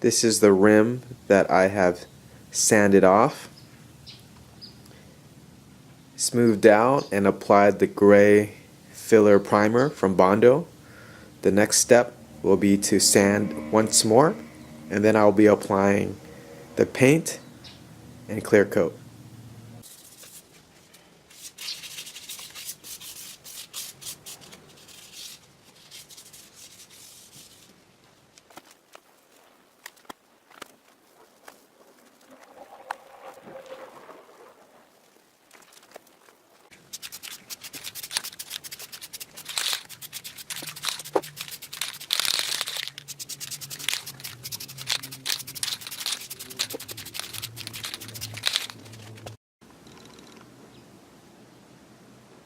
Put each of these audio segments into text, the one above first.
This is the rim that I have sanded off, smoothed out, and applied the gray filler primer from Bondo. The next step will be to sand once more, and then I'll be applying the paint and clear coat.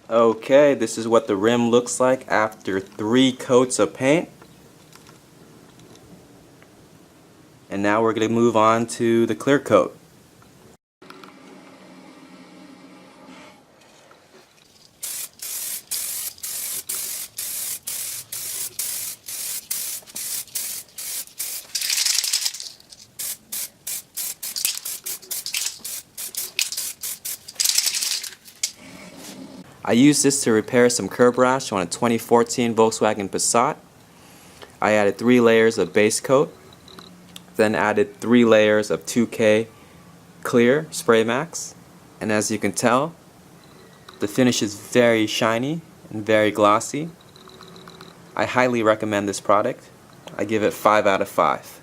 Okay, this is what the rim looks like after 3 coats of paint. And now we're going to move on to the clear coat. I used this to repair some curb rash on a 2014 Volkswagen Passat. I added 3 layers of base coat, then added 3 layers of 2K clear SprayMax, and as you can tell, the finish is very shiny and very glossy. I highly recommend this product. I give it 5 out of 5.